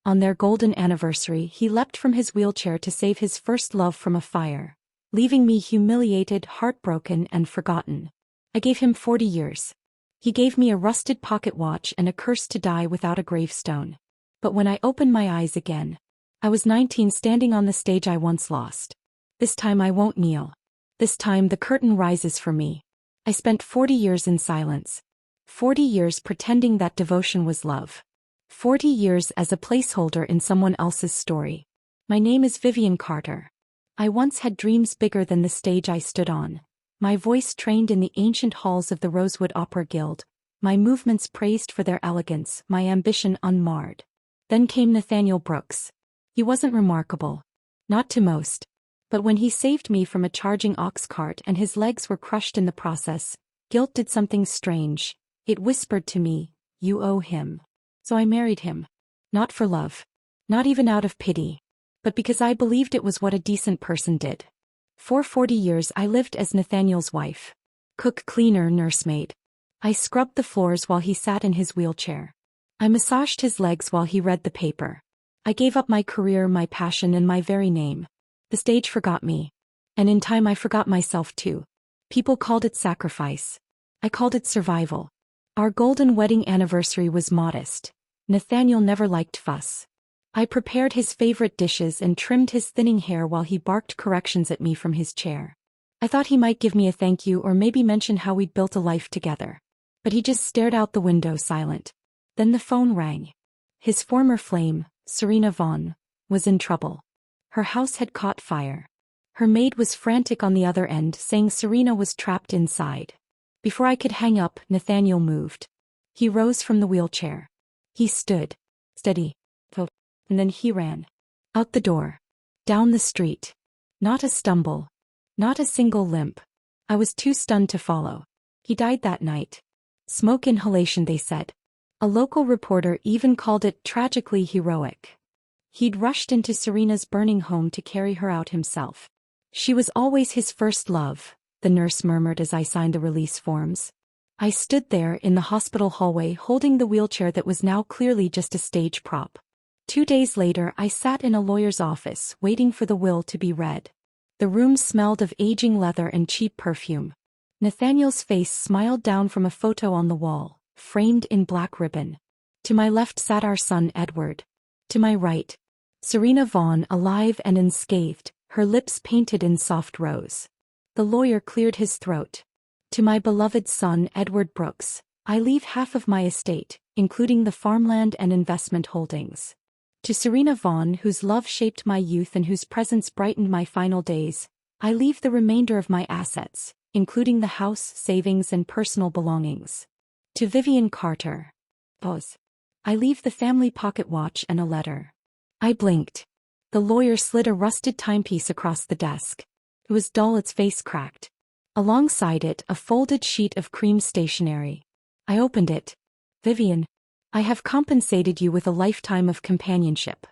On their golden anniversary, he leapt from his wheelchair to save his first love from a fire, leaving me humiliated, heartbroken, and forgotten. I gave him 40 years. He gave me a rusted pocket watch and a curse to die without a gravestone. But when I opened my eyes again, I was 19, standing on the stage I once lost. This time I won't kneel. This time the curtain rises for me. I spent 40 years in silence. 40 years pretending that devotion was love. 40 years as a placeholder in someone else's story. My name is Vivian Carter. I once had dreams bigger than the stage I stood on. My voice trained in the ancient halls of the Rosewood Opera Guild. My movements praised for their elegance, my ambition unmarred. Then came Nathaniel Brooks. He wasn't remarkable. Not to most. But when he saved me from a charging ox cart and his legs were crushed in the process, guilt did something strange. It whispered to me, "You owe him." So I married him. Not for love. Not even out of pity. But because I believed it was what a decent person did. For 40 years I lived as Nathaniel's wife. Cook, cleaner, nursemaid. I scrubbed the floors while he sat in his wheelchair. I massaged his legs while he read the paper. I gave up my career, my passion, and my very name. The stage forgot me. And in time I forgot myself too. People called it sacrifice. I called it survival. Our golden wedding anniversary was modest. Nathaniel never liked fuss. I prepared his favorite dishes and trimmed his thinning hair while he barked corrections at me from his chair. I thought he might give me a thank you or maybe mention how we'd built a life together. But he just stared out the window silent. Then the phone rang. His former flame, Serena Vaughn, was in trouble. Her house had caught fire. Her maid was frantic on the other end, saying Serena was trapped inside. Before I could hang up, Nathaniel moved. He rose from the wheelchair. He stood. Steady. And then he ran. Out the door. Down the street. Not a stumble. Not a single limp. I was too stunned to follow. He died that night. Smoke inhalation, they said. A local reporter even called it tragically heroic. He'd rushed into Serena's burning home to carry her out himself. She was always his first love, the nurse murmured as I signed the release forms. I stood there in the hospital hallway holding the wheelchair that was now clearly just a stage prop. 2 days later I sat in a lawyer's office waiting for the will to be read. The room smelled of aging leather and cheap perfume. Nathaniel's face smiled down from a photo on the wall, framed in black ribbon. To my left sat our son Edward. To my right, Serena Vaughn, alive and unscathed, her lips painted in soft rose. The lawyer cleared his throat. To my beloved son Edward Brooks, I leave half of my estate, including the farmland and investment holdings. To Serena Vaughn, whose love shaped my youth and whose presence brightened my final days, I leave the remainder of my assets, including the house, savings, and personal belongings. To Vivian Carter. I leave the family pocket watch and a letter. I blinked. The lawyer slid a rusted timepiece across the desk. It was dull, its face cracked. Alongside it, a folded sheet of cream stationery. I opened it. Vivian, I have compensated you with a lifetime of companionship.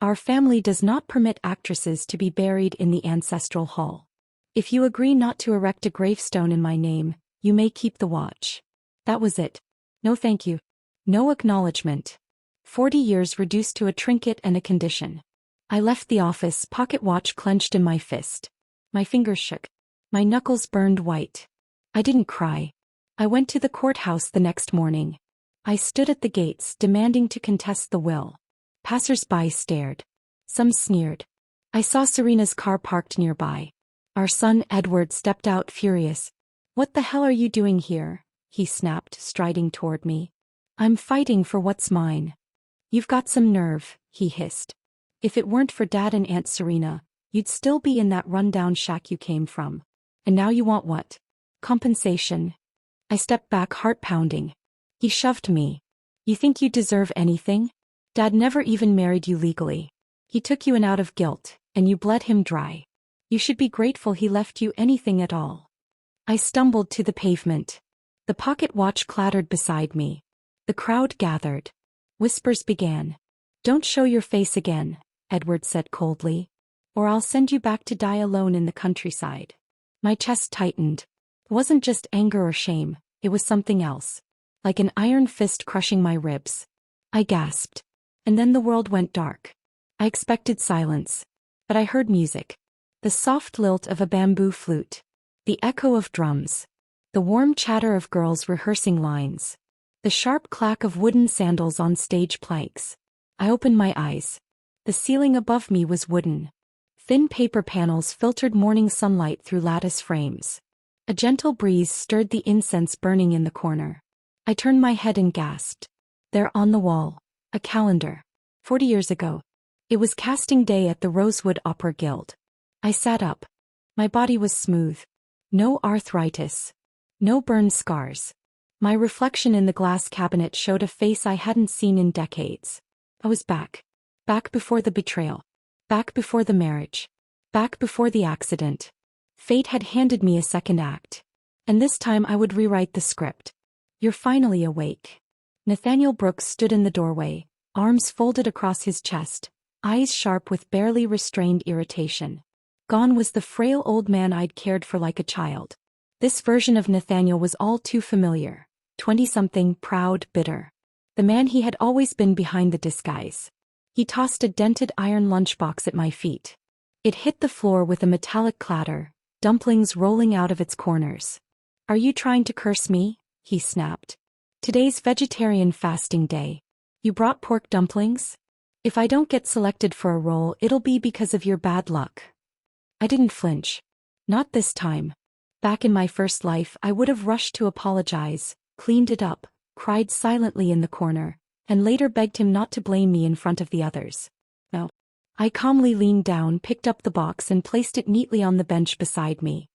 Our family does not permit actresses to be buried in the ancestral hall. If you agree not to erect a gravestone in my name, you may keep the watch. That was it. No thank you. No acknowledgement. 40 years reduced to a trinket and a condition. I left the office, pocket watch clenched in my fist. My fingers shook. My knuckles burned white. I didn't cry. I went to the courthouse the next morning. I stood at the gates, demanding to contest the will. Passers-by stared. Some sneered. I saw Serena's car parked nearby. Our son Edward stepped out furious. "What the hell are you doing here?" he snapped, striding toward me. "I'm fighting for what's mine." "You've got some nerve," he hissed. "If it weren't for Dad and Aunt Serena, you'd still be in that rundown shack you came from. And now you want what? Compensation." I stepped back, heart pounding. He shoved me. "You think you deserve anything? Dad never even married you legally. He took you in out of guilt, and you bled him dry. You should be grateful he left you anything at all." I stumbled to the pavement. The pocket watch clattered beside me. The crowd gathered. Whispers began. "Don't show your face again," Edward said coldly, "or I'll send you back to die alone in the countryside." My chest tightened. It wasn't just anger or shame, it was something else. Like an iron fist crushing my ribs. I gasped. And then the world went dark. I expected silence. But I heard music. The soft lilt of a bamboo flute. The echo of drums. The warm chatter of girls rehearsing lines. The sharp clack of wooden sandals on stage planks. I opened my eyes. The ceiling above me was wooden. Thin paper panels filtered morning sunlight through lattice frames. A gentle breeze stirred the incense burning in the corner. I turned my head and gasped. There on the wall, a calendar. 40 years ago. It was casting day at the Rosewood Opera Guild. I sat up. My body was smooth. No arthritis. No burn scars. My reflection in the glass cabinet showed a face I hadn't seen in decades. I was back. Back before the betrayal. Back before the marriage. Back before the accident. Fate had handed me a second act. And this time I would rewrite the script. You're finally awake. Nathaniel Brooks stood in the doorway, arms folded across his chest, eyes sharp with barely restrained irritation. Gone was the frail old man I'd cared for like a child. This version of Nathaniel was all too familiar. 20-something, proud, bitter. The man he had always been behind the disguise. He tossed a dented iron lunchbox at my feet. It hit the floor with a metallic clatter, dumplings rolling out of its corners. Are you trying to curse me? He snapped. Today's vegetarian fasting day. You brought pork dumplings? If I don't get selected for a role, it'll be because of your bad luck. I didn't flinch. Not this time. Back in my first life, I would have rushed to apologize, cleaned it up, cried silently in the corner, and later begged him not to blame me in front of the others. No. I calmly leaned down, picked up the box and placed it neatly on the bench beside me.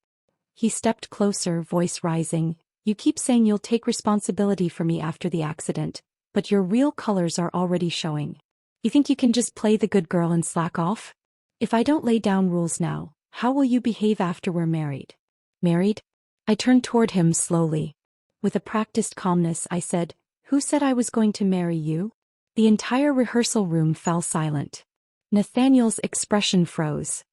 He stepped closer, voice rising. You keep saying you'll take responsibility for me after the accident, but your real colors are already showing. You think you can just play the good girl and slack off? If I don't lay down rules now, how will you behave after we're married? Married? I turned toward him slowly. With a practiced calmness, I said, Who said I was going to marry you? The entire rehearsal room fell silent. Nathaniel's expression froze.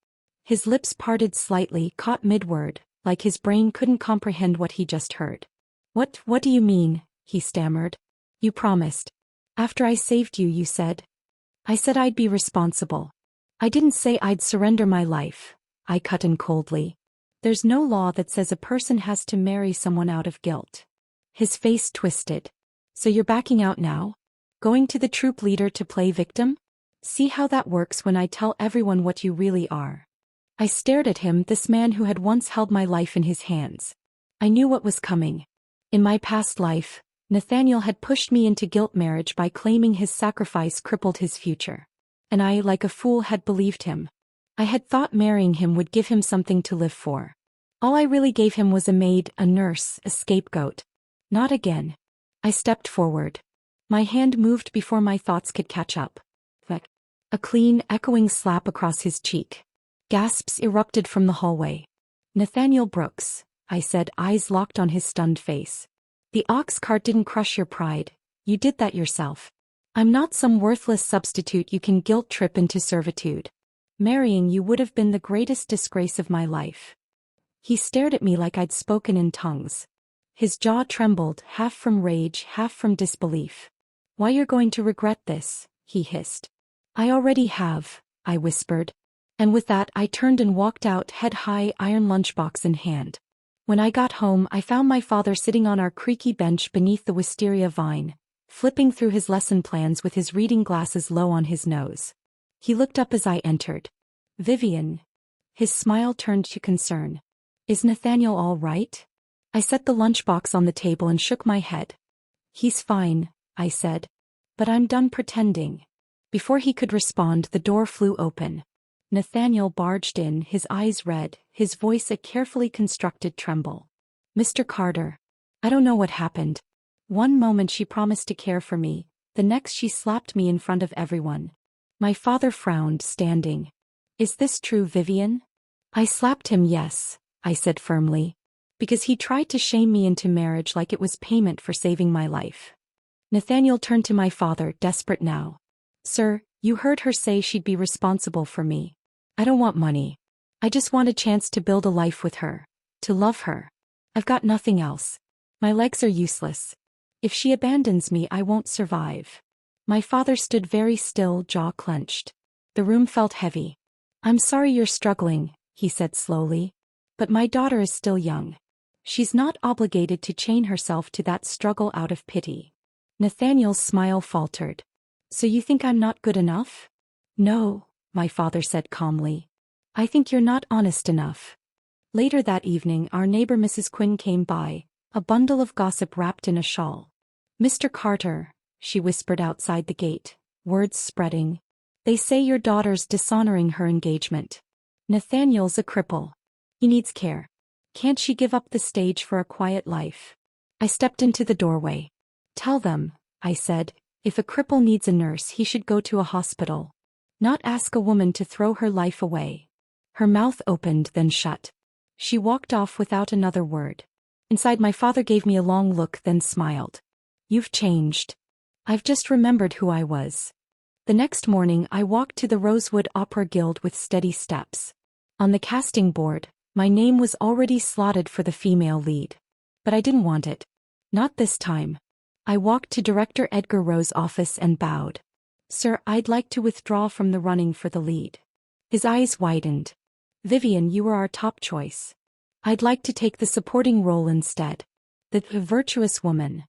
His lips parted slightly, caught mid-word, like his brain couldn't comprehend what he just heard. What do you mean? He stammered. You promised. After I saved you, you said. I said I'd be responsible. I didn't say I'd surrender my life. I cut in coldly. There's no law that says a person has to marry someone out of guilt. His face twisted. So you're backing out now? Going to the troop leader to play victim? See how that works when I tell everyone what you really are. I stared at him, this man who had once held my life in his hands. I knew what was coming. In my past life, Nathaniel had pushed me into guilt marriage by claiming his sacrifice crippled his future. And I, like a fool, had believed him. I had thought marrying him would give him something to live for. All I really gave him was a maid, a nurse, a scapegoat. Not again. I stepped forward. My hand moved before my thoughts could catch up. A clean, echoing slap across his cheek. Gasps erupted from the hallway. Nathaniel Brooks, I said, eyes locked on his stunned face. The ox cart didn't crush your pride. You did that yourself. I'm not some worthless substitute you can guilt-trip into servitude. Marrying you would have been the greatest disgrace of my life. He stared at me like I'd spoken in tongues. His jaw trembled, half from rage, half from disbelief. Why, you're going to regret this, he hissed. I already have, I whispered. And with that I turned and walked out, head high, iron lunchbox in hand. When I got home, I found my father sitting on our creaky bench beneath the wisteria vine, flipping through his lesson plans with his reading glasses low on his nose. He looked up as I entered. Vivian. His smile turned to concern. Is Nathaniel all right? I set the lunchbox on the table and shook my head. He's fine, I said. But I'm done pretending. Before he could respond, the door flew open. Nathaniel barged in, his eyes red, his voice a carefully constructed tremble. Mr. Carter. I don't know what happened. One moment she promised to care for me, the next she slapped me in front of everyone. My father frowned, standing. Is this true, Vivian? I slapped him, yes, I said firmly. Because he tried to shame me into marriage like it was payment for saving my life. Nathaniel turned to my father, desperate now. Sir, you heard her say she'd be responsible for me. I don't want money. I just want a chance to build a life with her. To love her. I've got nothing else. My legs are useless. If she abandons me, I won't survive. My father stood very still, jaw clenched. The room felt heavy. "I'm sorry you're struggling," he said slowly. "But my daughter is still young. She's not obligated to chain herself to that struggle out of pity." Nathaniel's smile faltered. "So you think I'm not good enough?" "No," my father said calmly. "I think you're not honest enough." Later that evening, our neighbor Mrs. Quinn came by, a bundle of gossip wrapped in a shawl. "Mr. Carter," she whispered outside the gate, words spreading. "They say your daughter's dishonoring her engagement. Nathaniel's a cripple. He needs care. Can't she give up the stage for a quiet life?" I stepped into the doorway. "Tell them," I said, "if a cripple needs a nurse, he should go to a hospital. Not ask a woman to throw her life away." Her mouth opened, then shut. She walked off without another word. Inside, my father gave me a long look, then smiled. "You've changed." "I've just remembered who I was." The next morning I walked to the Rosewood Opera Guild with steady steps. On the casting board, my name was already slotted for the female lead. But I didn't want it. Not this time. I walked to Director Edgar Rowe's office and bowed. "Sir, I'd like to withdraw from the running for the lead." His eyes widened. "Vivian, you were our top choice. I'd like to take the supporting role instead." The virtuous woman.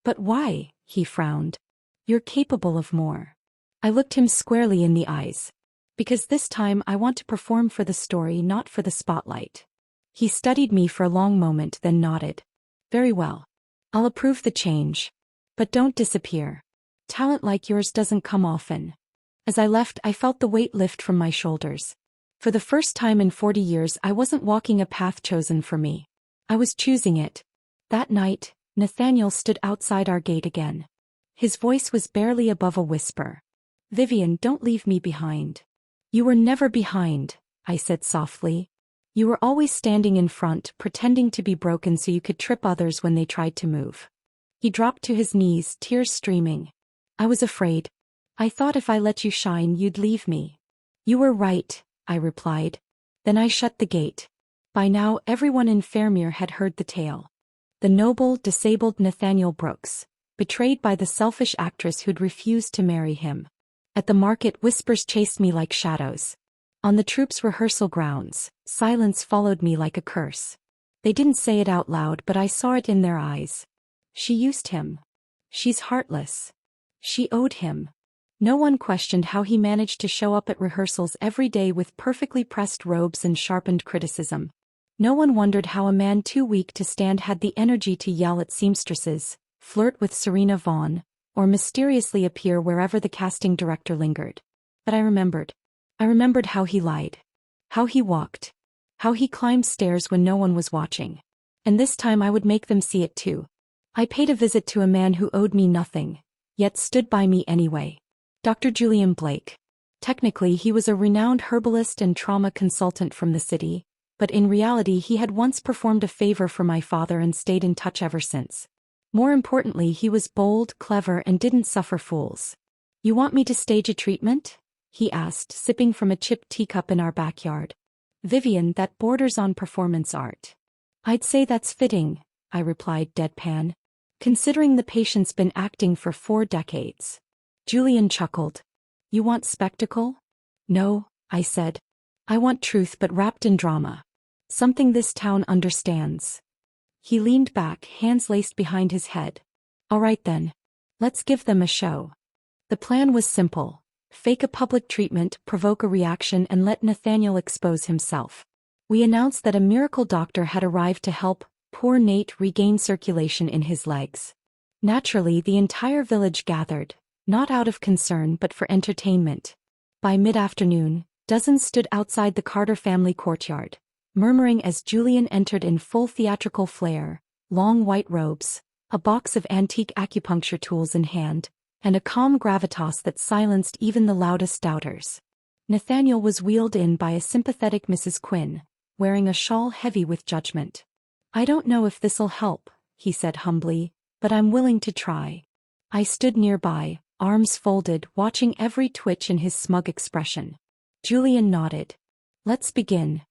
"But why?" he frowned. "You're capable of more." I looked him squarely in the eyes. "Because this time I want to perform for the story, not for the spotlight." He studied me for a long moment, then nodded. "Very well. I'll approve the change. But don't disappear. Talent like yours doesn't come often." As I left, I felt the weight lift from my shoulders. For the first time in 40 years, I wasn't walking a path chosen for me. I was choosing it. That night, Nathaniel stood outside our gate again. His voice was barely above a whisper. "Vivian, don't leave me behind." "You were never behind," I said softly. "You were always standing in front, pretending to be broken so you could trip others when they tried to move." He dropped to his knees, tears streaming. "I was afraid. I thought if I let you shine, you'd leave me." "You were right," I replied. Then I shut the gate. By now, everyone in Fairmere had heard the tale. The noble, disabled Nathaniel Brooks, betrayed by the selfish actress who'd refused to marry him. At the market, whispers chased me like shadows. On the troops' rehearsal grounds, silence followed me like a curse. They didn't say it out loud, but I saw it in their eyes. She used him. She's heartless. She owed him. No one questioned how he managed to show up at rehearsals every day with perfectly pressed robes and sharpened criticism. No one wondered how a man too weak to stand had the energy to yell at seamstresses, flirt with Serena Vaughn, or mysteriously appear wherever the casting director lingered. But I remembered. I remembered how he lied. How he walked. How he climbed stairs when no one was watching. And this time I would make them see it too. I paid a visit to a man who owed me nothing, yet stood by me anyway. Dr. Julian Blake. Technically, he was a renowned herbalist and trauma consultant from the city, but in reality he had once performed a favor for my father and stayed in touch ever since. More importantly, he was bold, clever, and didn't suffer fools. "You want me to stage a treatment?" he asked, sipping from a chipped teacup in our backyard. "Vivian, that borders on performance art." "I'd say that's fitting," I replied deadpan, "considering the patient's been acting for 4 decades. Julian chuckled. "You want spectacle?" "No," I said. "I want truth, but wrapped in drama. Something this town understands." He leaned back, hands laced behind his head. "All right then. Let's give them a show." The plan was simple. Fake a public treatment, provoke a reaction, and let Nathaniel expose himself. We announced that a miracle doctor had arrived to help poor Nate regain circulation in his legs. Naturally, the entire village gathered, not out of concern but for entertainment. By mid-afternoon, dozens stood outside the Carter family courtyard, murmuring as Julian entered in full theatrical flair, long white robes, a box of antique acupuncture tools in hand, and a calm gravitas that silenced even the loudest doubters. Nathaniel was wheeled in by a sympathetic Mrs. Quinn, wearing a shawl heavy with judgment. "I don't know if this'll help," he said humbly, "but I'm willing to try." I stood nearby, arms folded, watching every twitch in his smug expression. Julian nodded. "Let's begin."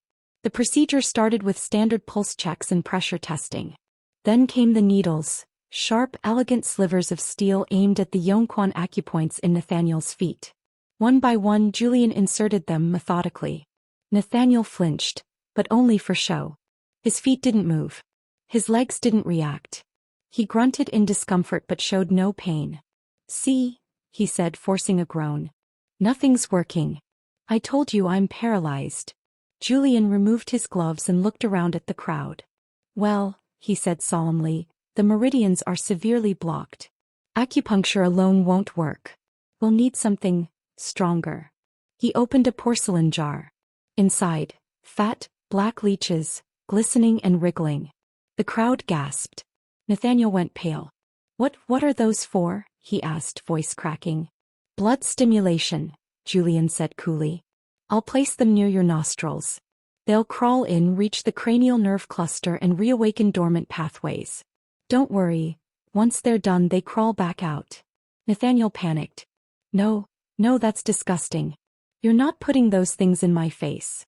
The procedure started with standard pulse checks and pressure testing. Then came the needles, Sharp, elegant slivers of steel aimed at the Yonquan acupoints in Nathaniel's feet. One by one Julian inserted them methodically. Nathaniel flinched, but only for show. His feet didn't move. His legs didn't react. He grunted in discomfort but showed no pain. "See," he said, forcing a groan. "Nothing's working. I told you I'm paralyzed." Julian removed his gloves and looked around at the crowd. "Well," he said solemnly, "the meridians are severely blocked. Acupuncture alone won't work. We'll need something stronger." He opened a porcelain jar. Inside, fat, black leeches, glistening and wriggling. The crowd gasped. Nathaniel went pale. What are those for?" he asked, voice cracking. "Blood stimulation," Julian said coolly. "I'll place them near your nostrils. They'll crawl in, reach the cranial nerve cluster and reawaken dormant pathways. Don't worry, once they're done they crawl back out." Nathaniel panicked. No, that's disgusting. You're not putting those things in my face."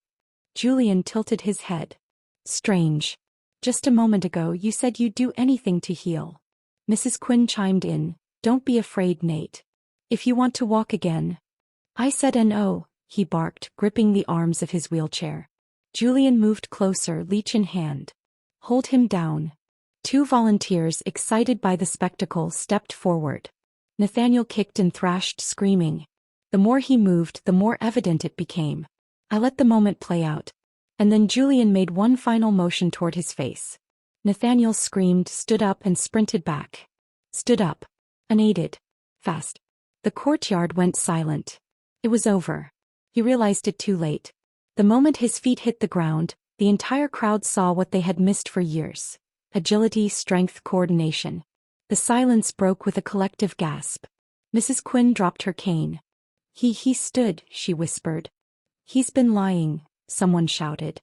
Julian tilted his head. "Strange. Just a moment ago you said you'd do anything to heal." Mrs. Quinn chimed in, "Don't be afraid, Nate. If you want to walk again." "I said no," he barked, gripping the arms of his wheelchair. Julian moved closer, leech in hand. "Hold him down." Two volunteers, excited by the spectacle, stepped forward. Nathaniel kicked and thrashed, screaming. The more he moved, the more evident it became. I let the moment play out. And then Julian made one final motion toward his face. Nathaniel screamed, stood up and sprinted back. Stood up. Unaided. Fast. The courtyard went silent. It was over. He realized it too late. The moment his feet hit the ground, the entire crowd saw what they had missed for years. Agility, strength, coordination. The silence broke with a collective gasp. Mrs. Quinn dropped her cane. He stood, she whispered. "He's been lying," someone shouted.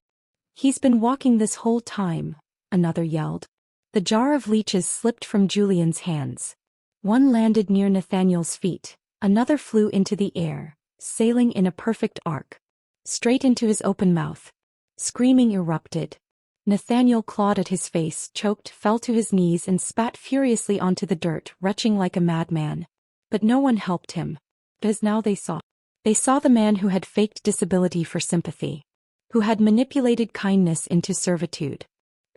"He's been walking this whole time," another yelled. The jar of leeches slipped from Julian's hands. One landed near Nathaniel's feet, another flew into the air, sailing in a perfect arc. Straight into his open mouth. Screaming erupted. Nathaniel clawed at his face, choked, fell to his knees and spat furiously onto the dirt, retching like a madman. But no one helped him. Because now they saw. They saw the man who had faked disability for sympathy. Who had manipulated kindness into servitude.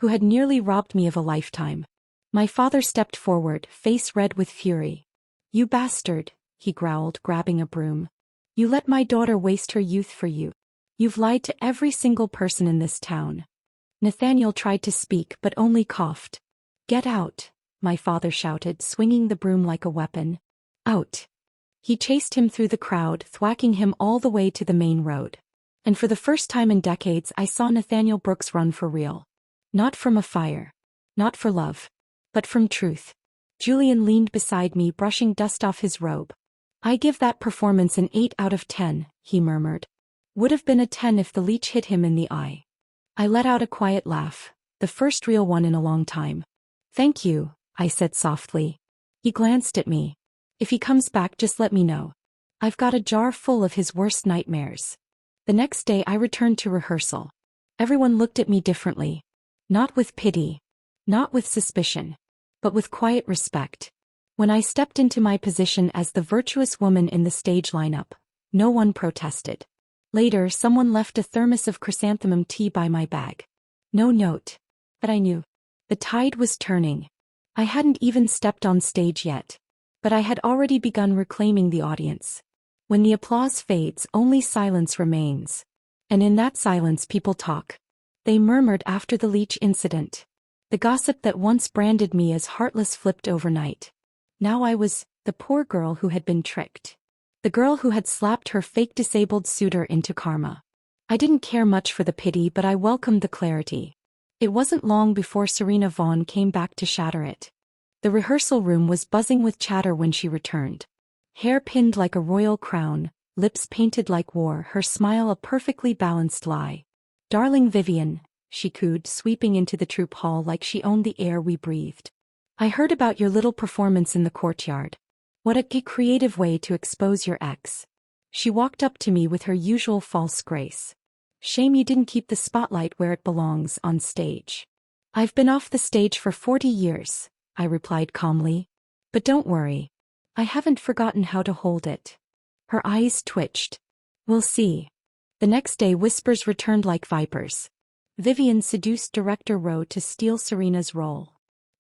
Who had nearly robbed me of a lifetime. My father stepped forward, face red with fury. "You bastard," he growled, grabbing a broom. "You let my daughter waste her youth for you. You've lied to every single person in this town." Nathaniel tried to speak but only coughed. "Get out," my father shouted, swinging the broom like a weapon. "Out." He chased him through the crowd, thwacking him all the way to the main road. And for the first time in decades I saw Nathaniel Brooks run for real. Not from a fire. Not for love. But from truth. Julian leaned beside me, brushing dust off his robe. "I give that performance an 8 out of 10, he murmured. "Would have been a 10 if the leech hit him in the eye." I let out a quiet laugh, the first real one in a long time. "Thank you," I said softly. He glanced at me. "If he comes back, just let me know. I've got a jar full of his worst nightmares." The next day I returned to rehearsal. Everyone looked at me differently. Not with pity. Not with suspicion. But with quiet respect. When I stepped into my position as the virtuous woman in the stage lineup, no one protested. Later, someone left a thermos of chrysanthemum tea by my bag. No note. But I knew. The tide was turning. I hadn't even stepped on stage yet. But I had already begun reclaiming the audience. When the applause fades, only silence remains. And in that silence people talk. They murmured after the leech incident. The gossip that once branded me as heartless flipped overnight. Now I was the poor girl who had been tricked. The girl who had slapped her fake disabled suitor into karma. I didn't care much for the pity, but I welcomed the clarity. It wasn't long before Serena Vaughn came back to shatter it. The rehearsal room was buzzing with chatter when she returned. Hair pinned like a royal crown, lips painted like war, her smile a perfectly balanced lie. "Darling Vivian," she cooed, sweeping into the troupe hall like she owned the air we breathed. "I heard about your little performance in the courtyard. What a creative way to expose your ex." She walked up to me with her usual false grace. "Shame you didn't keep the spotlight where it belongs, on stage." "I've been off the stage for 40 years, I replied calmly. But don't worry. I haven't forgotten how to hold it. Her eyes twitched. We'll see. The next day whispers returned like vipers. Vivian seduced Director Rowe to steal Serena's role.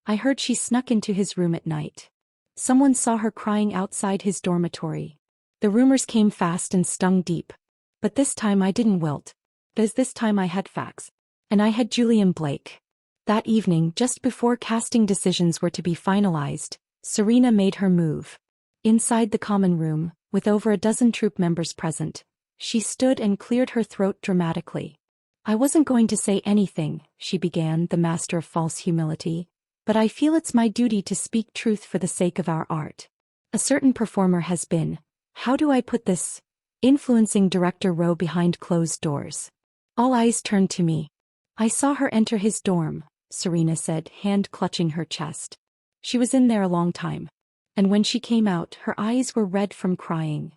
I heard she snuck into his room at night. Someone saw her crying outside his dormitory. The rumors came fast and stung deep. But this time I didn't wilt. As this time I had facts. And I had Julian Blake. That evening, just before casting decisions were to be finalized, Serena made her move. Inside the common room, with over a dozen troop members present, she stood and cleared her throat dramatically. I wasn't going to say anything, she began, the master of false humility, but I feel it's my duty to speak truth for the sake of our art. A certain performer has been, how do I put this, influencing Director Rowe behind closed doors. All eyes turned to me. I saw her enter his dorm, Serena said, hand clutching her chest. She was in there a long time. And when she came out, her eyes were red from crying.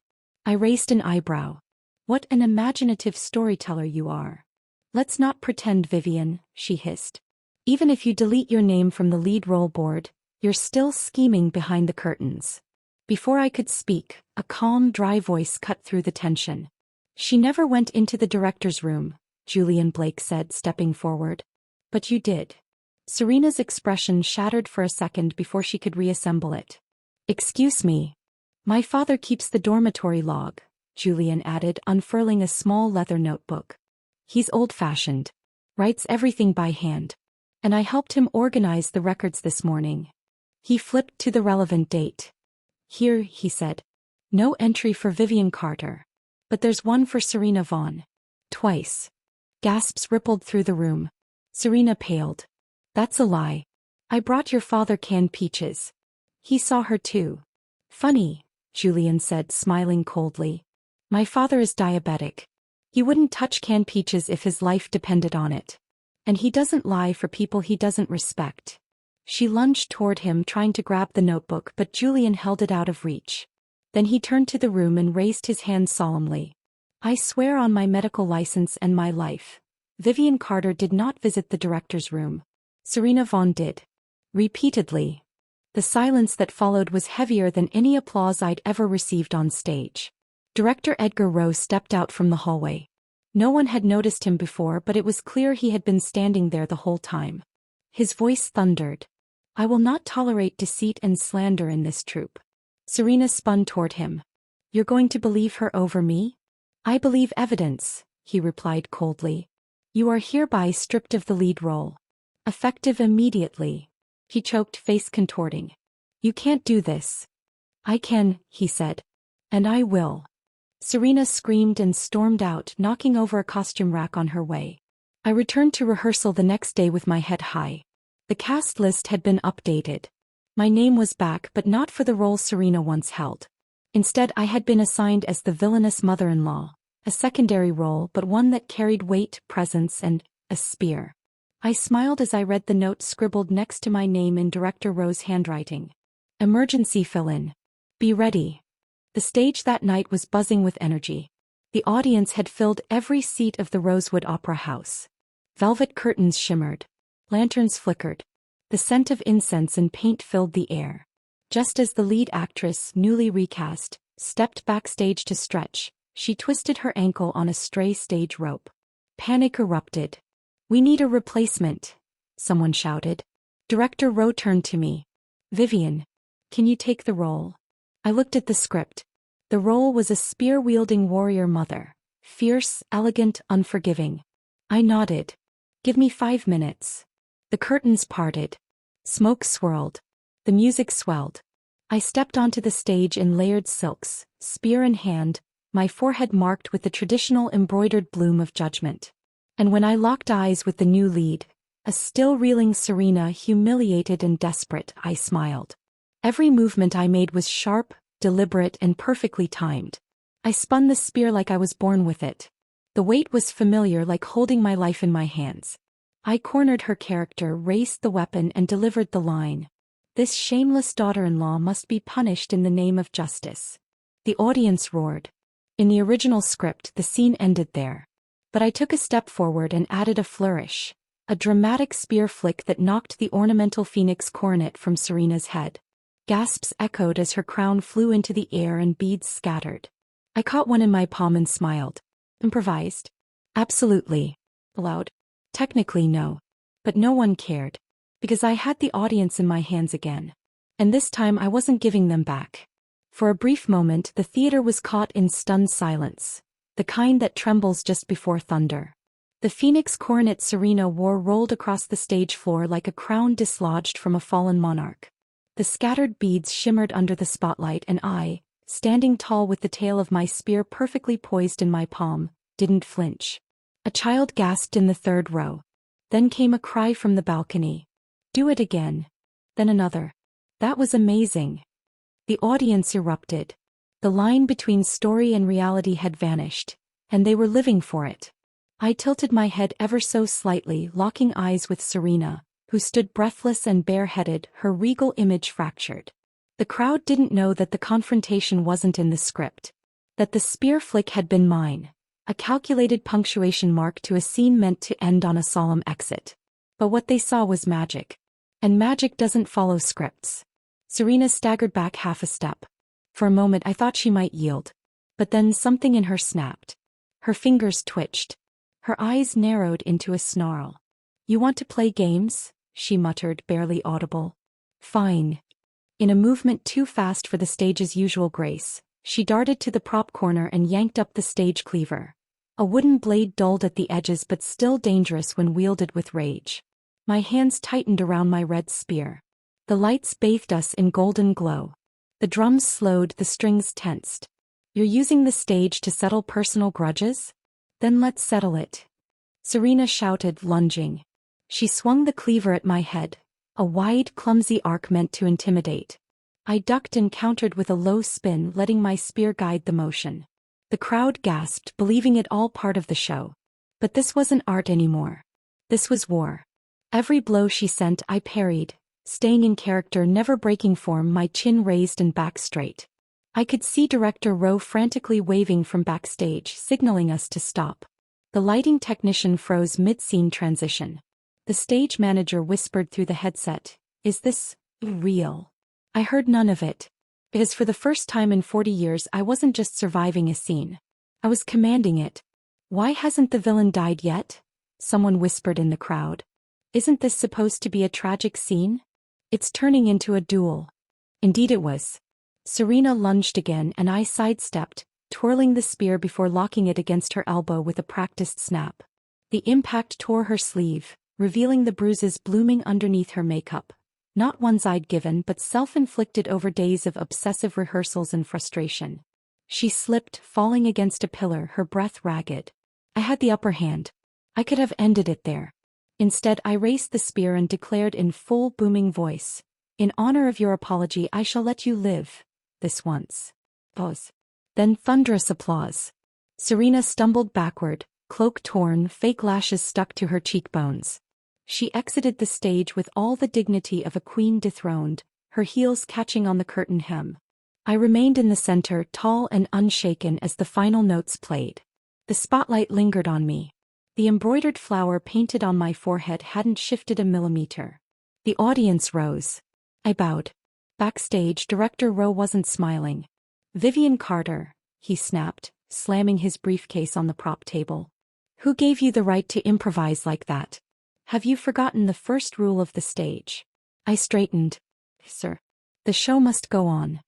I raised an eyebrow. What an imaginative storyteller you are. Let's not pretend, Vivian, she hissed. Even if you delete your name from the lead role board, you're still scheming behind the curtains. Before I could speak, a calm, dry voice cut through the tension. She never went into the director's room, Julian Blake said, stepping forward. But you did. Serena's expression shattered for a second before she could reassemble it. Excuse me. My father keeps the dormitory log, Julian added, unfurling a small leather notebook. He's old-fashioned. Writes everything by hand. And I helped him organize the records this morning. He flipped to the relevant date. Here, he said. No entry for Vivian Carter. But there's one for Serena Vaughn. Twice. Gasps rippled through the room. Serena paled. That's a lie. I brought your father canned peaches. He saw her too. Funny, Julian said, smiling coldly. My father is diabetic. He wouldn't touch canned peaches if his life depended on it. And he doesn't lie for people he doesn't respect. She lunged toward him, trying to grab the notebook, but Julian held it out of reach. Then he turned to the room and raised his hand solemnly. I swear on my medical license and my life. Vivian Carter did not visit the director's room. Serena Vaughn did. Repeatedly. The silence that followed was heavier than any applause I'd ever received on stage. Director Edgar Rowe stepped out from the hallway. No one had noticed him before, but it was clear he had been standing there the whole time. His voice thundered. I will not tolerate deceit and slander in this troupe. Serena spun toward him. You're going to believe her over me? I believe evidence, he replied coldly. You are hereby stripped of the lead role. Effective immediately. He choked, face contorting. You can't do this. I can, he said. And I will. Serena screamed and stormed out, knocking over a costume rack on her way. I returned to rehearsal the next day with my head high. The cast list had been updated. My name was back, but not for the role Serena once held. Instead, I had been assigned as the villainous mother-in-law, a secondary role but one that carried weight, presence, and a spear. I smiled as I read the note scribbled next to my name in Director Rowe's handwriting. Emergency fill-in. Be ready. The stage that night was buzzing with energy. The audience had filled every seat of the Rosewood Opera House. Velvet curtains shimmered. Lanterns flickered. The scent of incense and paint filled the air. Just as the lead actress, newly recast, stepped backstage to stretch, she twisted her ankle on a stray stage rope. Panic erupted. We need a replacement, someone shouted. Director Rowe turned to me. Vivian, can you take the role? I looked at the script. The role was a spear-wielding warrior mother. Fierce, elegant, unforgiving. I nodded. Give me 5 minutes. The curtains parted. Smoke swirled. The music swelled. I stepped onto the stage in layered silks, spear in hand, my forehead marked with the traditional embroidered bloom of judgment. And when I locked eyes with the new lead, a still reeling Serena, humiliated and desperate, I smiled. Every movement I made was sharp, deliberate, and perfectly timed. I spun the spear like I was born with it. The weight was familiar, like holding my life in my hands. I cornered her character, raised the weapon, and delivered the line. This shameless daughter-in-law must be punished in the name of justice. The audience roared. In the original script, the scene ended there. But I took a step forward and added a flourish. A dramatic spear flick that knocked the ornamental phoenix coronet from Serena's head. Gasps echoed as her crown flew into the air and beads scattered. I caught one in my palm and smiled. Improvised? Absolutely. Aloud. Technically no. But no one cared. Because I had the audience in my hands again. And this time I wasn't giving them back. For a brief moment the theater was caught in stunned silence. The kind that trembles just before thunder. The phoenix coronet Serena wore rolled across the stage floor like a crown dislodged from a fallen monarch. The scattered beads shimmered under the spotlight and I, standing tall with the tail of my spear perfectly poised in my palm, didn't flinch. A child gasped in the third row. Then came a cry from the balcony. Do it again. Then another. That was amazing. The audience erupted. The line between story and reality had vanished, and they were living for it. I tilted my head ever so slightly, locking eyes with Serena, who stood breathless and bareheaded, her regal image fractured. The crowd didn't know that the confrontation wasn't in the script. That the spear flick had been mine. A calculated punctuation mark to a scene meant to end on a solemn exit. But what they saw was magic. And magic doesn't follow scripts. Serena staggered back half a step. For a moment I thought she might yield. But then something in her snapped. Her fingers twitched. Her eyes narrowed into a snarl. You want to play games? She muttered, barely audible. Fine. In a movement too fast for the stage's usual grace, she darted to the prop corner and yanked up the stage cleaver. A wooden blade dulled at the edges but still dangerous when wielded with rage. My hands tightened around my red spear. The lights bathed us in golden glow. The drums slowed, the strings tensed. You're using the stage to settle personal grudges? Then let's settle it. Serena shouted, lunging. She swung the cleaver at my head, a wide, clumsy arc meant to intimidate. I ducked and countered with a low spin, letting my spear guide the motion. The crowd gasped, believing it all part of the show. But this wasn't art anymore. This was war. Every blow she sent I parried, staying in character, never breaking form, my chin raised and back straight. I could see Director Rowe frantically waving from backstage, signaling us to stop. The lighting technician froze mid-scene transition. The stage manager whispered through the headset, "Is this real?" I heard none of it. Because for the first time in 40 years I wasn't just surviving a scene. I was commanding it. Why hasn't the villain died yet? Someone whispered in the crowd. Isn't this supposed to be a tragic scene? It's turning into a duel. Indeed it was. Serena lunged again and I sidestepped, twirling the spear before locking it against her elbow with a practiced snap. The impact tore her sleeve, revealing the bruises blooming underneath her makeup. Not ones I'd given but self-inflicted over days of obsessive rehearsals and frustration. She slipped, falling against a pillar, her breath ragged. I had the upper hand. I could have ended it there. Instead I raised the spear and declared in full booming voice, "In honor of your apology I shall let you live. This once." Pause. Then thunderous applause. Serena stumbled backward, cloak torn, fake lashes stuck to her cheekbones. She exited the stage with all the dignity of a queen dethroned, her heels catching on the curtain hem. I remained in the center, tall and unshaken as the final notes played. The spotlight lingered on me. The embroidered flower painted on my forehead hadn't shifted a millimeter. The audience rose. I bowed. Backstage, Director Rowe wasn't smiling. "Vivian Carter," he snapped, slamming his briefcase on the prop table. "Who gave you the right to improvise like that? Have you forgotten the first rule of the stage?" I straightened. "Sir, the show must go on."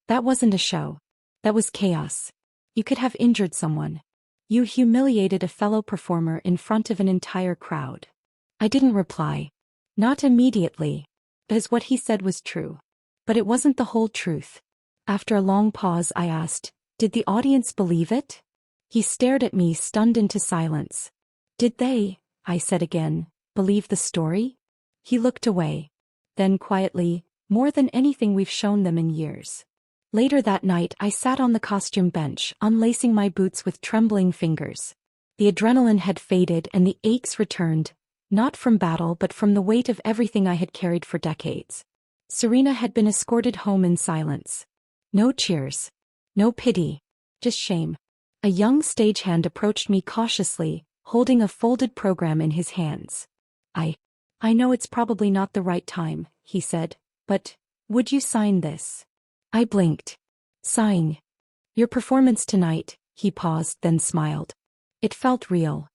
"That wasn't a show. That was chaos. You could have injured someone. You humiliated a fellow performer in front of an entire crowd." I didn't reply. Not immediately, as what he said was true. But it wasn't the whole truth. After a long pause I asked, "Did the audience believe it?" He stared at me, stunned into silence. "Did they," I said again, "believe the story?" He looked away. Then quietly, "More than anything we've shown them in years." Later that night I sat on the costume bench, unlacing my boots with trembling fingers. The adrenaline had faded and the aches returned, not from battle but from the weight of everything I had carried for decades. Serena had been escorted home in silence. No cheers. No pity. Just shame. A young stagehand approached me cautiously, holding a folded program in his hands. I know it's probably not the right time, he said, but would you sign this? I blinked. Sign. Your performance tonight, he paused, then smiled. It felt real.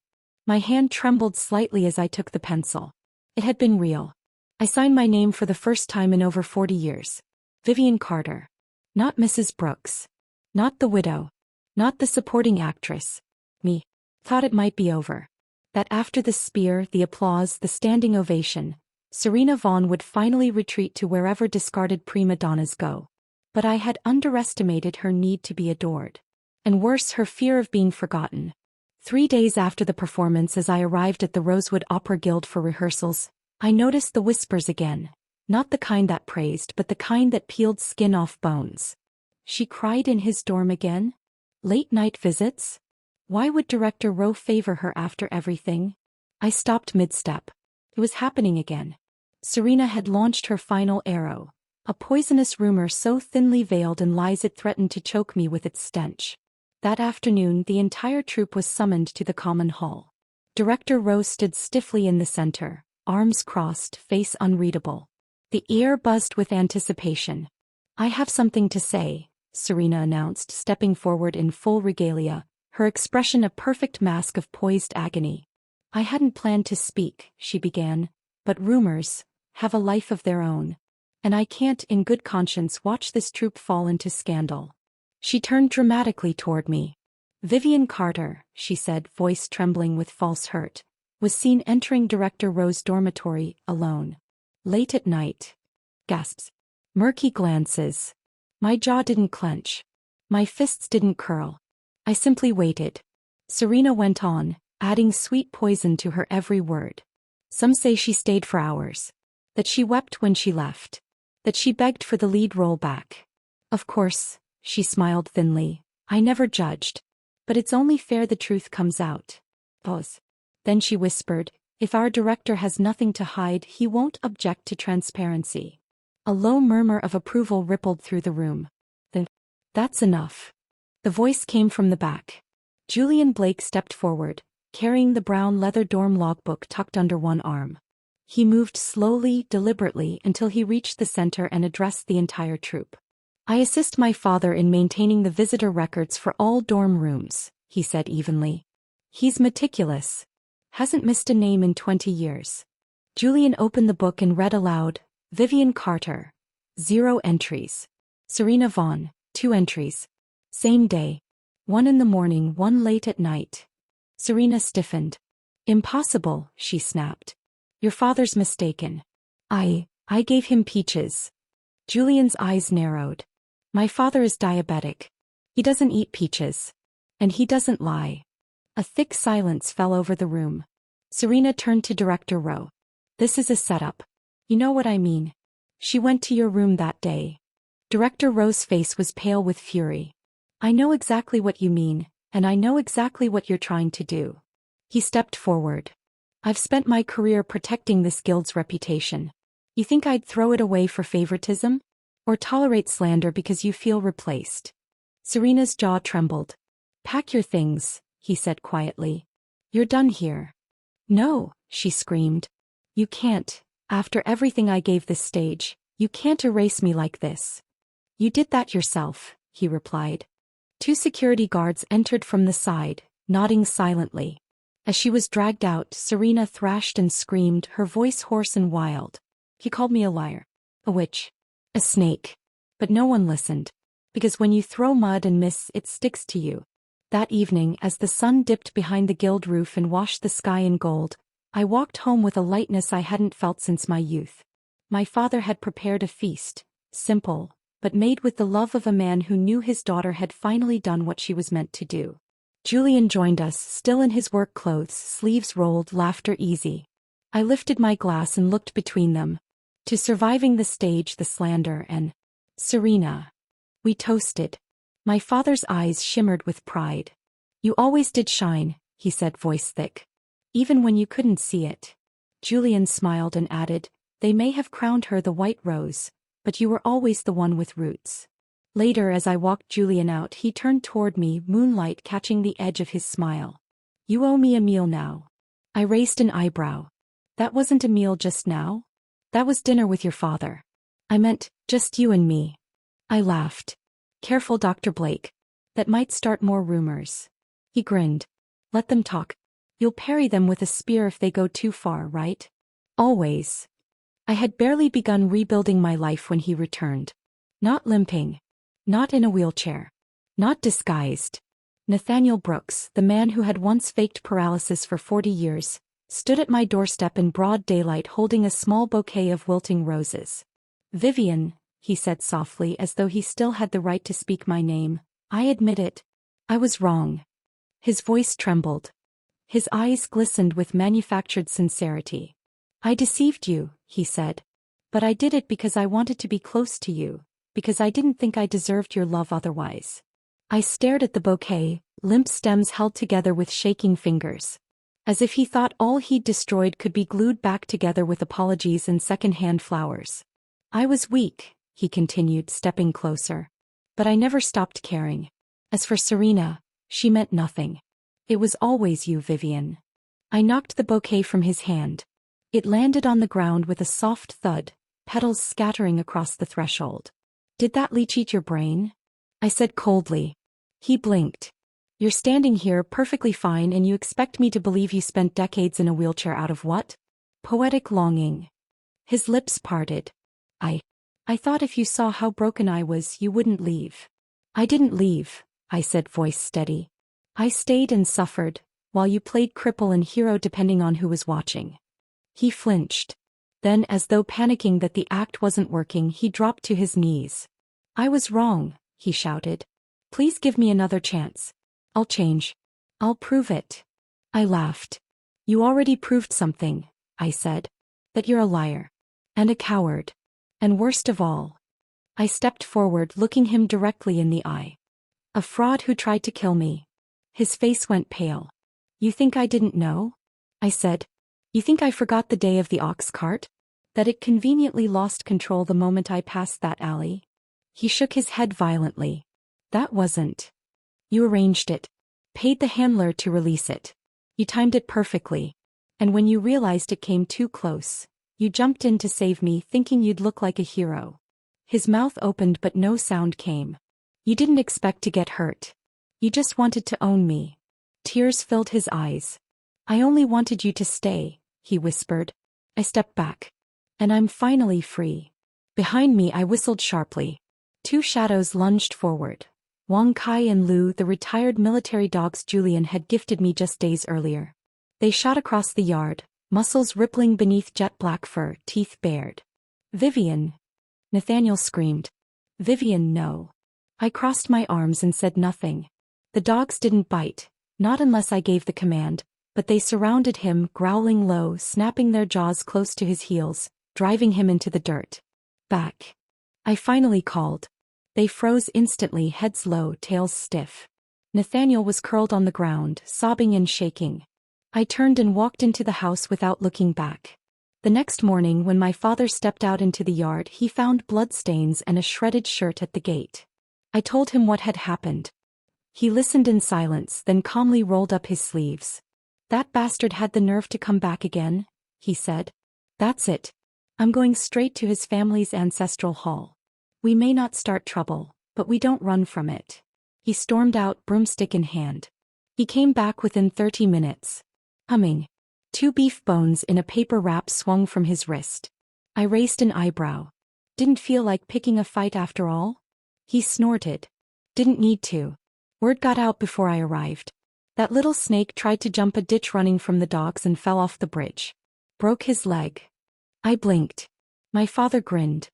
My hand trembled slightly as I took the pencil. It had been real. I signed my name for the first time in over 40 years. Vivian Carter. Not Mrs. Brooks. Not the widow. Not the supporting actress. Me. Thought it might be over. That after the spear, the applause, the standing ovation, Serena Vaughn would finally retreat to wherever discarded prima donnas go. But I had underestimated her need to be adored. And worse, her fear of being forgotten. 3 days after the performance, as I arrived at the Rosewood Opera Guild for rehearsals, I noticed the whispers again. Not the kind that praised, but the kind that peeled skin off bones. She cried in his dorm again? Late-night visits? Why would Director Rowe favor her after everything? I stopped mid-step. It was happening again. Serena had launched her final arrow, a poisonous rumor so thinly veiled in lies it threatened to choke me with its stench. That afternoon, the entire troupe was summoned to the common hall. Director Rowe stood stiffly in the center, arms crossed, face unreadable. The air buzzed with anticipation. I have something to say, Serena announced, stepping forward in full regalia, her expression a perfect mask of poised agony. I hadn't planned to speak, she began, but rumors have a life of their own. And I can't, in good conscience, watch this troupe fall into scandal. She turned dramatically toward me. Vivian Carter, she said, voice trembling with false hurt, was seen entering Director Rowe's dormitory, alone. Late at night. Gasps. Murky glances. My jaw didn't clench. My fists didn't curl. I simply waited. Serena went on, adding sweet poison to her every word. Some say she stayed for hours. That she wept when she left. That she begged for the lead role back. Of course, she smiled thinly, I never judged. But it's only fair the truth comes out. Pause. Then she whispered, if our director has nothing to hide, he won't object to transparency. A low murmur of approval rippled through the room. That's enough. The voice came from the back. Julian Blake stepped forward, carrying the brown leather dorm logbook tucked under one arm. He moved slowly, deliberately, until he reached the center and addressed the entire troupe. I assist my father in maintaining the visitor records for all dorm rooms, he said evenly. He's meticulous. Hasn't missed a name in 20 years. Julian opened the book and read aloud, Vivian Carter. 0 entries. Serena Vaughn. 2 entries. Same day. 1 in the morning, 1 late at night. Serena stiffened. Impossible, she snapped. Your father's mistaken. I gave him peaches. Julian's eyes narrowed. My father is diabetic. He doesn't eat peaches. And he doesn't lie. A thick silence fell over the room. Serena turned to Director Rowe. This is a setup. You know what I mean. She went to your room that day. Director Rowe's face was pale with fury. I know exactly what you mean, and I know exactly what you're trying to do. He stepped forward. I've spent my career protecting this guild's reputation. You think I'd throw it away for favoritism? Or tolerate slander because you feel replaced? Serena's jaw trembled. Pack your things, he said quietly. You're done here. No, she screamed. You can't. After everything I gave this stage, you can't erase me like this. You did that yourself, he replied. 2 security guards entered from the side, nodding silently. As she was dragged out, Serena thrashed and screamed, her voice hoarse and wild. He called me a liar. A witch. A snake. But no one listened. Because when you throw mud and miss, it sticks to you. That evening, as the sun dipped behind the guild roof and washed the sky in gold, I walked home with a lightness I hadn't felt since my youth. My father had prepared a feast, simple, but made with the love of a man who knew his daughter had finally done what she was meant to do. Julian joined us, still in his work clothes, sleeves rolled, laughter easy. I lifted my glass and looked between them. To surviving the stage, the slander, and Serena. We toasted. My father's eyes shimmered with pride. You always did shine, he said, voice thick. Even when you couldn't see it. Julian smiled and added, they may have crowned her the white rose, but you were always the one with roots. Later, as I walked Julian out, he turned toward me, moonlight catching the edge of his smile. You owe me a meal now. I raised an eyebrow. That wasn't a meal just now? That was dinner with your father. I meant, just you and me. I laughed. Careful, Dr. Blake. That might start more rumors. He grinned. Let them talk. You'll parry them with a spear if they go too far, right? Always. I had barely begun rebuilding my life when he returned. Not limping. Not in a wheelchair. Not disguised. Nathaniel Brooks, the man who had once faked paralysis for 40 years, stood at my doorstep in broad daylight holding a small bouquet of wilting roses. Vivian, he said softly as though he still had the right to speak my name, I admit it. I was wrong. His voice trembled. His eyes glistened with manufactured sincerity. I deceived you, he said. But I did it because I wanted to be close to you, because I didn't think I deserved your love otherwise. I stared at the bouquet, limp stems held together with shaking fingers. As if he thought all he'd destroyed could be glued back together with apologies and second-hand flowers. I was weak, he continued, stepping closer. But I never stopped caring. As for Serena, she meant nothing. It was always you, Vivian. I knocked the bouquet from his hand. It landed on the ground with a soft thud, petals scattering across the threshold. Did that leech eat your brain? I said coldly. He blinked. You're standing here perfectly fine and you expect me to believe you spent decades in a wheelchair out of what? Poetic longing. His lips parted. I thought if you saw how broken I was, you wouldn't leave. I didn't leave, I said, voice steady. I stayed and suffered, while you played cripple and hero depending on who was watching. He flinched. Then, as though panicking that the act wasn't working, he dropped to his knees. I was wrong, he shouted. Please give me another chance. I'll change. I'll prove it. I laughed. You already proved something, I said. That you're a liar. And a coward. And worst of all. I stepped forward, looking him directly in the eye. A fraud who tried to kill me. His face went pale. You think I didn't know? I said. You think I forgot the day of the ox cart? That it conveniently lost control the moment I passed that alley? He shook his head violently. That wasn't. You arranged it. Paid the handler to release it. You timed it perfectly. And when you realized it came too close, you jumped in to save me, thinking you'd look like a hero. His mouth opened but no sound came. You didn't expect to get hurt. You just wanted to own me. Tears filled his eyes. I only wanted you to stay, he whispered. I stepped back. And I'm finally free. Behind me I whistled sharply. Two shadows lunged forward. Wong Kai and Lu, the retired military dogs Julian had gifted me just days earlier. They shot across the yard, muscles rippling beneath jet-black fur, teeth bared. Vivian! Nathaniel screamed. Vivian, no. I crossed my arms and said nothing. The dogs didn't bite, not unless I gave the command, but they surrounded him, growling low, snapping their jaws close to his heels, driving him into the dirt. Back. I finally called. They froze instantly, heads low, tails stiff. Nathaniel was curled on the ground, sobbing and shaking. I turned and walked into the house without looking back. The next morning, when my father stepped out into the yard, he found bloodstains and a shredded shirt at the gate. I told him what had happened. He listened in silence, then calmly rolled up his sleeves. That bastard had the nerve to come back again, he said. That's it. I'm going straight to his family's ancestral hall. We may not start trouble, but we don't run from it. He stormed out, broomstick in hand. He came back within 30 minutes. Humming. 2 beef bones in a paper wrap swung from his wrist. I raised an eyebrow. Didn't feel like picking a fight after all? He snorted. Didn't need to. Word got out before I arrived. That little snake tried to jump a ditch running from the dogs and fell off the bridge. Broke his leg. I blinked. My father grinned.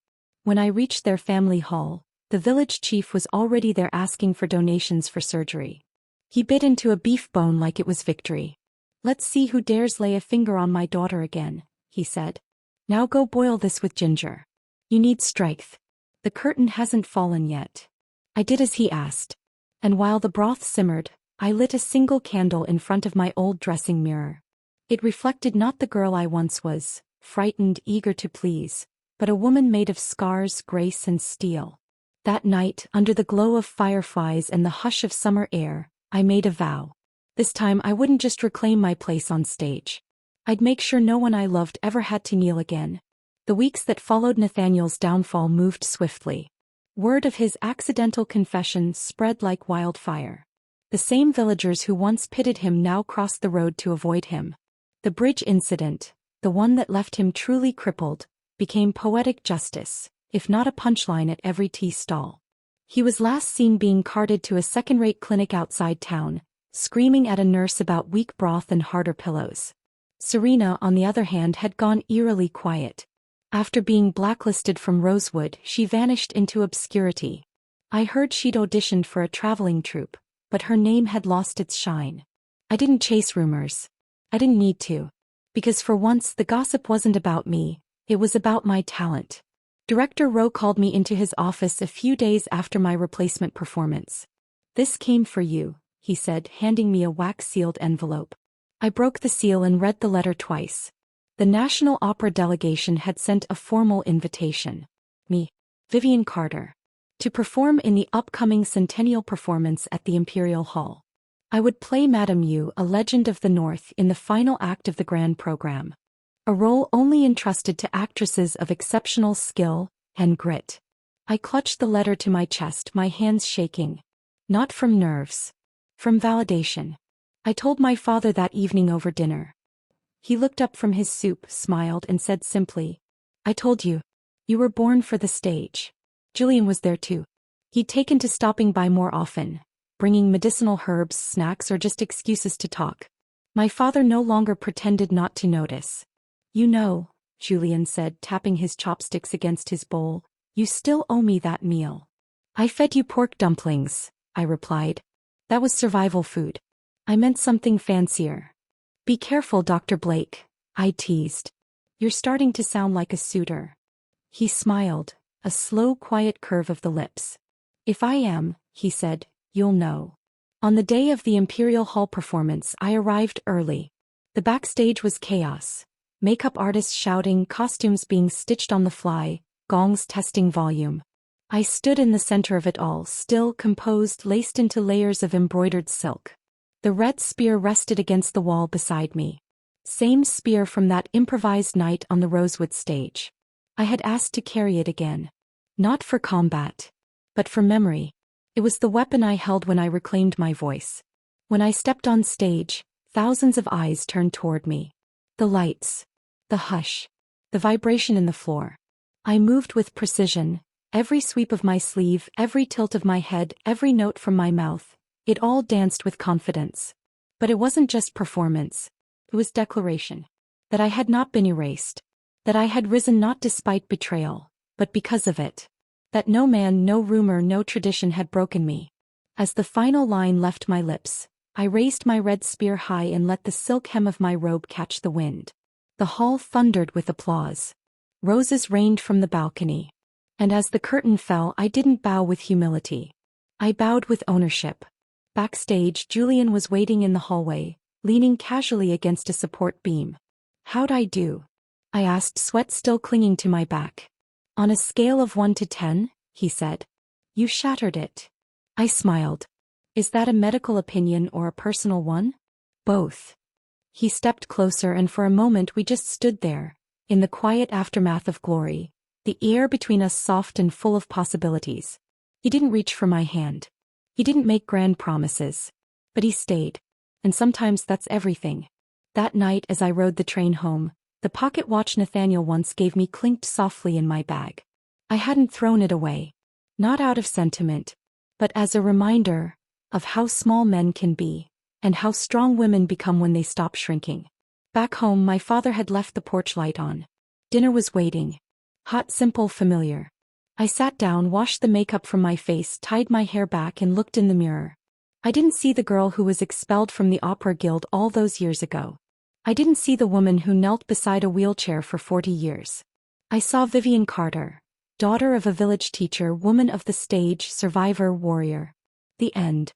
When I reached their family hall, the village chief was already there asking for donations for surgery. He bit into a beef bone like it was victory. Let's see who dares lay a finger on my daughter again, he said. Now go boil this with ginger. You need strength. The curtain hasn't fallen yet. I did as he asked. And while the broth simmered, I lit a single candle in front of my old dressing mirror. It reflected not the girl I once was, frightened, eager to please, but a woman made of scars, grace, and steel. That night, under the glow of fireflies and the hush of summer air, I made a vow. This time I wouldn't just reclaim my place on stage. I'd make sure no one I loved ever had to kneel again. The weeks that followed Nathaniel's downfall moved swiftly. Word of his accidental confession spread like wildfire. The same villagers who once pitied him now crossed the road to avoid him. The bridge incident, the one that left him truly crippled, became poetic justice, if not a punchline at every tea stall. He was last seen being carted to a second-rate clinic outside town, screaming at a nurse about weak broth and harder pillows. Serena, on the other hand, had gone eerily quiet. After being blacklisted from Rosewood, she vanished into obscurity. I heard she'd auditioned for a traveling troupe, but her name had lost its shine. I didn't chase rumors. I didn't need to. Because for once the gossip wasn't about me, it was about my talent. Director Rowe called me into his office a few days after my replacement performance. "This came for you," he said, handing me a wax-sealed envelope. I broke the seal and read the letter twice. The National Opera delegation had sent a formal invitation. Me, Vivian Carter, to perform in the upcoming centennial performance at the Imperial Hall. I would play Madame Yu, a legend of the North, in the final act of the grand program. A role only entrusted to actresses of exceptional skill and grit. I clutched the letter to my chest, my hands shaking. Not from nerves. From validation. I told my father that evening over dinner. He looked up from his soup, smiled, and said simply, "I told you. You were born for the stage." Julian was there too. He'd taken to stopping by more often, bringing medicinal herbs, snacks, or just excuses to talk. My father no longer pretended not to notice. "You know," Julian said, tapping his chopsticks against his bowl, "you still owe me that meal." "I fed you pork dumplings," I replied. "That was survival food. I meant something fancier." "Be careful, Dr. Blake," I teased. "You're starting to sound like a suitor." He smiled, a slow, quiet curve of the lips. "If I am," he said, "you'll know." On the day of the Imperial Hall performance, I arrived early. The backstage was chaos. Makeup artists shouting, costumes being stitched on the fly, gongs testing volume. I stood in the center of it all, still, composed, laced into layers of embroidered silk. The red spear rested against the wall beside me. Same spear from that improvised night on the Rosewood stage. I had asked to carry it again. Not for combat, but for memory. It was the weapon I held when I reclaimed my voice. When I stepped on stage, thousands of eyes turned toward me. The lights. The hush. The vibration in the floor. I moved with precision. Every sweep of my sleeve, every tilt of my head, every note from my mouth. It all danced with confidence. But it wasn't just performance. It was declaration. That I had not been erased. That I had risen not despite betrayal, but because of it. That no man, no rumor, no tradition had broken me. As the final line left my lips, I raised my red spear high and let the silk hem of my robe catch the wind. The hall thundered with applause. Roses rained from the balcony. And as the curtain fell, I didn't bow with humility. I bowed with ownership. Backstage, Julian was waiting in the hallway, leaning casually against a support beam. "How'd I do?" I asked, sweat still clinging to my back. "On a scale of 1 to 10, he said. "You shattered it." I smiled. "Is that a medical opinion or a personal one?" "Both." He stepped closer and for a moment we just stood there, in the quiet aftermath of glory, the air between us soft and full of possibilities. He didn't reach for my hand. He didn't make grand promises. But he stayed. And sometimes that's everything. That night as I rode the train home, the pocket watch Nathaniel once gave me clinked softly in my bag. I hadn't thrown it away. Not out of sentiment, but as a reminder of how small men can be, and how strong women become when they stop shrinking. Back home, my father had left the porch light on. Dinner was waiting. Hot, simple, familiar. I sat down, washed the makeup from my face, tied my hair back, and looked in the mirror. I didn't see the girl who was expelled from the Opera Guild all those years ago. I didn't see the woman who knelt beside a wheelchair for 40 years. I saw Vivian Carter, daughter of a village teacher, woman of the stage, survivor, warrior. The end.